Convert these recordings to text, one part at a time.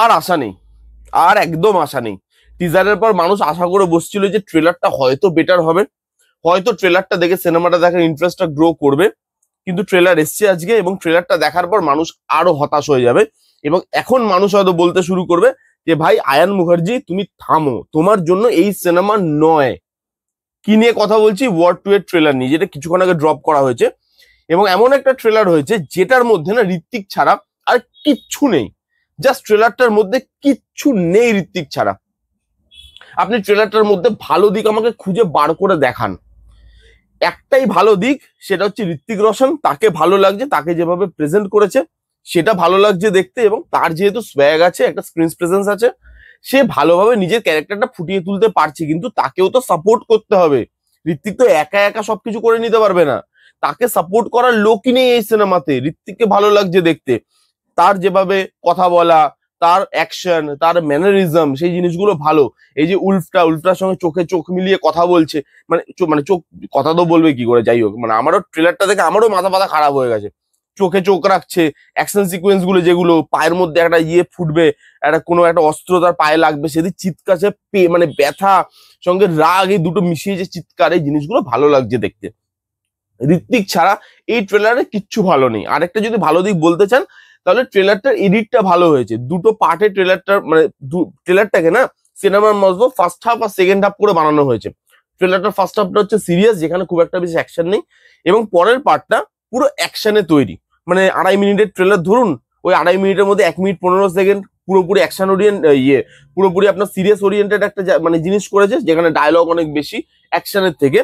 আর আশা নেই, আর একদম আশা নেই। টিজারের পর মানুষ আশা করে বসছিল যে ট্রেলারটা হয়তো বেটার হবে, হয়তো ট্রেলারটা দেখে সিনেমাটা দেখার ইন্টারেস্টটা গ্রো করবে। কিন্তু ট্রেলার এসছে আজকে, এবং ট্রেলারটা দেখার পর মানুষ আরো হতাশ হয়ে যাবে। এবং এখন মানুষ হয়তো বলতে শুরু করবে যে ভাই আয়ান মুখার্জি তুমি থামো, তোমার জন্য এই সিনেমা নয়। কি নিয়ে কথা বলছি? ওয়ার 2 এর ট্রেলার নিয়ে, যেটা কিছুক্ষণ আগে ড্রপ করা হয়েছে। এবং এমন একটা ট্রেলার হয়েছে যেটার মধ্যে না ঋত্বিক ছাড়া আর কিচ্ছু নেই। জাস্ট ট্রেলারটার মধ্যে কিচ্ছু নেই ঋত্বিক ছাড়া। আপনি ট্রেলারটার মধ্যে ভালো দিক আমাকে খুঁজে বার করে দেখান। একটাই ভালো দিক, সেটা হচ্ছে ঋত্বিক রোশন, তাকে ভালো লাগছে, তাকে যেভাবে প্রেজেন্ট করেছে সেটা ভালো লাগছে দেখতে। এবং তার যেহেতু সোয়াগ আছে, একটা স্ক্রিন প্রেজেন্স আছে, সে ভালোভাবে নিজের ক্যারেক্টারটা ফুটিয়ে তুলতে পারছে। কিন্তু তাকেও তো সাপোর্ট করতে হবে। ঋত্বিক তো একা একা সবকিছু করে নিতে পারবে না, তাকে সাপোর্ট করার লোকই নেই এই সিনেমাতে। ঋত্বিককে ভালো লাগছে দেখতে, তার যেভাবে কথা বলা, তার অ্যাকশন, তার ম্যানারিজম, সেই জিনিসগুলো ভালো। এই যে উল্ফটার সঙ্গে চোখে চোখ মিলিয়ে কথা বলছে, মানে চোখ, কথা তো বলবে কি করে, যাই হোক, মানে আমারও ট্রেলারটা দেখে আমারও মাথা পাতা খারাপ হয়ে গেছে। চোখে চোখ রাখছে, অ্যাকশন সিকোয়েন্স গুলো, যেগুলো পায়ের মধ্যে একটা ফুটবে, একটা কোনো একটা অস্ত্র তার পায়ে লাগবে, সেদিক চিৎকার, মানে ব্যথা সঙ্গে রাগ, এই দুটো মিশিয়ে যে চিৎকার, এই জিনিসগুলো ভালো লাগছে দেখতে। ঋত্বিক ছাড়া এই ট্রেলারে কিচ্ছু ভালো নেই। আরেকটা যদি ভালো দিক বলতে চান, তাহলে ট্রেলারটার এডিটটা ভালো হয়েছে। দুটো পার্টে ট্রেলারটা, মানে ট্রেলারটাকে না সিনেমার মতো ফার্স্ট হাফ আর সেকেন্ড হাফ করে বানানো হয়েছে। ট্রেলারটার ফার্স্ট হাফটা হচ্ছে সিরিয়াস, যেখানে খুব একটা বেশি অ্যাকশন নেই, এবং পরের পার্টটা পুরো অ্যাকশনে তৈরি। মানে 2.5 মিনিটের ট্রেলার ধরুন, ওই 2.5 মিনিটের মধ্যে 1 মিনিট 15 সেকেন্ড পুরোপুরি অ্যাকশন পুরোপুরি আপনার সিরিয়াস ওরিয়েন্টেড একটা মানে জিনিস করেছে, যেখানে ডায়লগ অনেক বেশি অ্যাকশনের থেকে।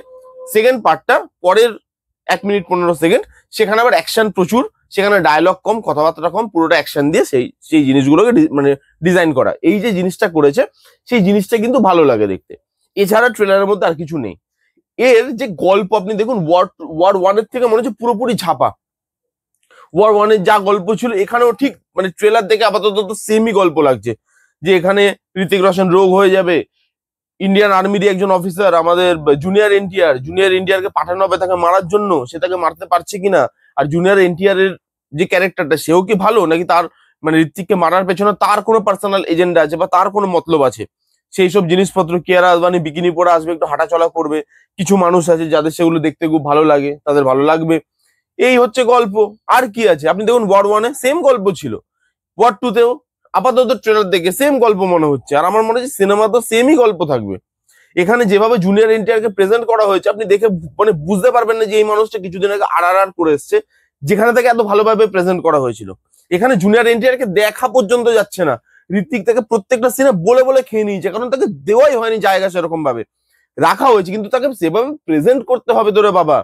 সেকেন্ড পার্টটা পরের 1 মিনিট 15 সেকেন্ড, সেখানে আবার অ্যাকশন প্রচুর, সেখানে ডায়লগ কম, কথাবার্তা কম, পুরোটা অ্যাকশন দিয়ে সেই সেই জিনিসগুলোকে মানে ডিজাইন করা। এই যে জিনিসটা করেছে, সেই জিনিসটা কিন্তু ভালো লাগে দেখতে। এছাড়া ট্রেলারের মধ্যে আর কিছু নেই। এর যে গল্প আপনি দেখুন, ওয়ার 1 এর থেকে মনে হচ্ছে পুরোপুরি ছাপা। ওয়ার 1 এর যা গল্প ছিল এখানেও ঠিক, মানে ট্রেলার দেখে আপাতত তো সেমই গল্প লাগছে। যে এখানে ঋতিক রোশন রোগ হয়ে যাবে, ইন্ডিয়ান আর্মির একজন অফিসার, আমাদের জুনিয়র এনটিআর কে পাঠানো হবে তাকে মারার জন্য, সে তাকে মারতে পারছে কিনা। আর জুনিয়র এনটিআর এর যে ক্যারেক্টারটা, সেও কি ভালো, নাকি তার মানে ঋত্বিককে মারার পেছনে তার কোনো পার্সোনাল এজেন্ডা আছে বা তার কোনো মতলব আছে। সেই সব জিনিসপত্র, কিয়ারা আদবানি বিকিনি পরে আসবে, একটু হাঁটাচলা করবে, কিছু মানুষ আছে যাদের সেগুলো দেখতে খুব ভালো লাগে, তাদের ভালো লাগবে। এই হচ্ছে গল্প। আর কি আছে? আপনি দেখুন ওয়ার 1-এ সেম গল্প ছিল, ওয়ার 2-তেও আপাতত ট্রেলার দেখে সেম গল্প মনে হচ্ছে। আর আমার মনে হচ্ছে সিনেমা তো সেমই গল্প থাকবে। এখানে যেভাবে জুনিয়র এনটিআর কে প্রেজেন্ট করা হয়েছে, আপনি দেখে মানে বুঝতে পারবেন না যে এই মানুষটা কিছুদিন আগে আর করে এসছে, যেখানে তাকে এত ভালোভাবে প্রেজেন্ট করা হয়েছিল। এখানে জুনিয়র এনটিআর কে দেখা পর্যন্ত যাচ্ছে না। ঋত্বিক তাকে প্রত্যেকটা সিনে বলে বলে খেয়ে নিয়েছে, কারণ তাকে দেওয়াই হয়নি জায়গা, সেরকম ভাবে রাখা হয়েছে, কিন্তু তাকে সেভাবে প্রেজেন্ট করতে হবে তোরে বাবা।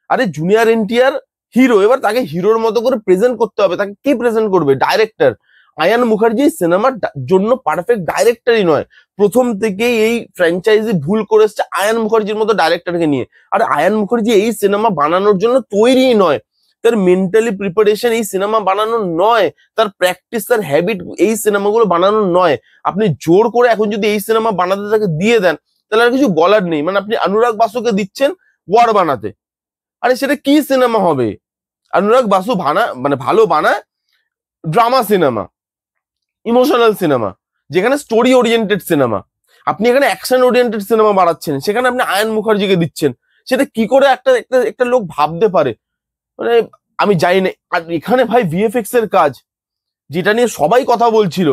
আরে জুনিয়র এনটিআর হিরো, এবার তাকে হিরোর মতো করে প্রেজেন্ট করতে হবে। তাকে কি প্রেজেন্ট করবে? ডাইরেক্টর। আয়ান মুখার্জি সিনেমার জন্য পারফেক্ট ডাইরেক্টরই নয়। প্রথম থেকেই এই ফ্র্যাঞ্চাইজি ভুল করে এসছে আয়ান মুখার্জির মতো ডাইরেক্টরকে নিয়ে। আর আয়ান মুখার্জি এই সিনেমা বানানোর জন্য তৈরিই নয়। তার মেন্টালি প্রিপারেশন এই সিনেমা বানানোর নয়, তার প্র্যাকটিস, তার হ্যাবিট এই সিনেমাগুলো বানানোর নয়। আপনি জোর করে এখন যদি এই সিনেমা বানাতে তাকে দিয়ে দেন, তাহলে আর কিছু বলার নেই। মানে আপনি অনুরাগ বাসুকে দিচ্ছেন ওয়ার বানাতে, আরে সেটা কি সিনেমা হবে? অনুরাগ বাসু মানে ভালো বানায় ড্রামা সিনেমা, ইমোশনাল সিনেমা, যেখানে স্টোরি ওরিয়েন্টেড সিনেমা। আপনি এখানে অ্যাকশন ওরিয়েন্টেড সিনেমা বানাচ্ছেন, সেখানে আপনি আয়ন মুখার্জিকে দিচ্ছেন। সেটা কি করে একটা একটা একটা লোক ভাবতে পারে? মানে আমি জানি না। আর এখানে ভাই ভিএফএক্স এর কাজ, যেটা নিয়ে সবাই কথা বলছিল,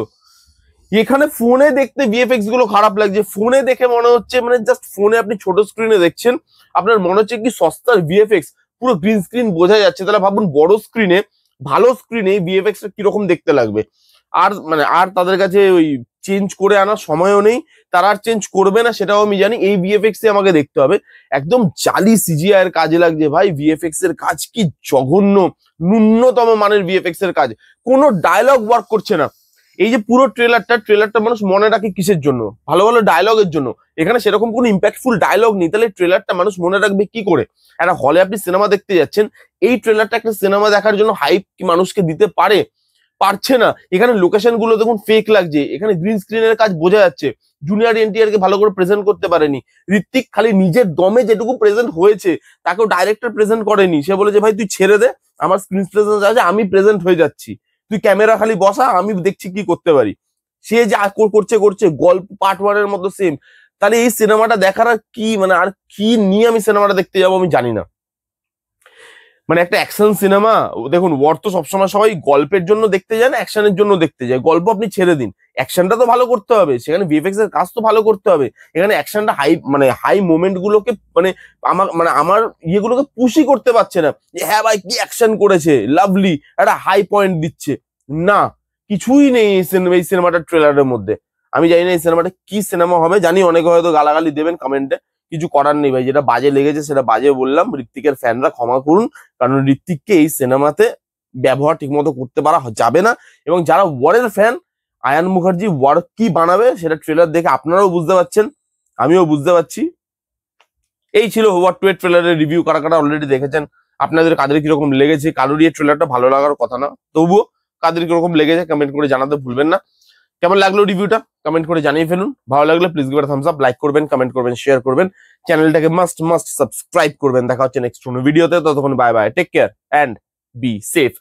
এখানে ফোনে দেখতে ভিএফএক্স গুলো খারাপ লাগছে। ফোনে দেখে মনে হচ্ছে, মানে জাস্ট ফোনে আপনি ছোট স্ক্রিনে দেখছেন, আপনার মনে হচ্ছে কি সস্তার ভিএফএক্স, পুরো গ্রিন স্ক্রিন বোঝা যাচ্ছে। তাহলে ভাবুন বড় স্ক্রিনে, ভালো স্ক্রিনে ভিএফএক্স কিরকম দেখতে লাগবে। আর তাদের কাছে ওই চেঞ্জ করে আনার সময়ও নেই, তারা আর চেঞ্জ করবে না, সেটাও আমি জানি। এই ভিএফএক্স এ আমাকে দেখতে হবে। একদম জালি সিজিআই এর কাজে লাগছে ভাই। ভিএফএক্স এর কাজ কি জঘন্য, ন্যূনতম মানের ভিএফএক্স এর কাজ। কোনো ডায়লগ ওয়ার্ক করছে না। এই যে পুরো ট্রেলারটা মানুষ মনে রাখে কিসের জন্য? ভালো ভালো ডায়লগের জন্য। এখানে সেরকম কোনো ইম্প্যাক্টফুল ডায়লগ নেই, তাহলে ট্রেলারটা মানুষ মনে রাখবে কি করে? একটা হলে আপনি সিনেমা দেখতে যাচ্ছেন, এই ট্রেলারটা একটা সিনেমা দেখার জন্য হাইপ কি মানুষকে দিতে পারে? পারছে না। এখানে লোকেশন গুলো দেখুন ফেক লাগছে, এখানে গ্রিন স্ক্রিনের কাজ বোঝা যাচ্ছে। জুনিয়র এনটিআর কে ভালো করে প্রেজেন্ট করতে পারেনি। ঋত্বিক খালি নিজের দমে যেটুকু প্রেজেন্ট হয়েছে, তাকেও ডাইরেক্টর প্রেজেন্ট করেনি। সে বলেছে ভাই তুই ছেড়ে দে, আমার স্ক্রিন প্রেজেন্স আছে, আমি প্রেজেন্ট হয়ে যাচ্ছি। তুই ক্যামেরা খালি বসা, আমি দেখছি কি করতে পারি। সে যে করছে করছে গল্প পার্ট 1 এর মতো সেম। তাহলে এই সিনেমাটা দেখার আর কি মানে, আর কি নিয়ে আমি সিনেমাটা দেখতে যাবো আমি জানি না। মানে একটা অ্যাকশন সিনেমা, দেখুন ওয়ার তো সবসময় সবাই গল্পের জন্য দেখতে যায় না, অ্যাকশনের জন্য দেখতে যায়। গল্প আপনি ছেড়ে দিন, অ্যাকশনটা তো ভালো করতে হবে, সেখানে ভিএফএক্স এর কাজ তো ভালো করতে হবে। এখানে অ্যাকশনটা হাই মানে হাই মোমেন্ট গুলোকে মানে আমার ইয়েগুলোকে পুশই করতে পারছে না যে হ্যাঁ ভাই কি অ্যাকশন করেছে, লাভলি একটা হাই পয়েন্ট দিচ্ছে না। কিছুই নেই এই সিনেমাটার ট্রেলারের মধ্যে। আমি জানি না এই সিনেমাটা কি সিনেমা হবে, জানি অনেকে হয়তো গালাগালি দেবেন কমেন্টে, কিছু করার নেই ভাই, যেটা বাজে লেগেছে সেটা বাজে বললাম। ঋত্বিকের ফ্যানরা ক্ষমা করুন, কারণ ঋত্বিককে এই সিনেমাতে ব্যবহার ঠিকমতো করতে পারা যাবে না। এবং যারা ওয়ারের ফ্যান, আয়ান মুখার্জি ওয়ার কি বানাবে সেটা ট্রেলার দেখে আপনারাও বুঝতে পারছেন, আমিও বুঝতে পারছি। এই ছিল ওয়ার 2 এর ট্রেলারের রিভিউ। কারা কারা অলরেডি দেখেছেন, আপনাদের কাদের কিরকম লেগেছে? কারোরই এই ট্রেলারটা ভালো লাগার কথা না, তবুও কাদের কিরকম লেগেছে কমেন্ট করে জানাতে ভুলবেন না। কেমন লাগলো রিভিউটা কমেন্ট করে জানিয়ে ফেলুন। ভালো লাগলে please give a Thums up, like করবেন, কমেন্ট করবেন, শেয়ার করবেন, চ্যানেলটাকে মাস্ট সাবস্ক্রাইব করবেন। দেখা হচ্ছে নেক্সট কোনো ভিডিওতে, ততক্ষণ bye bye, take care and be safe.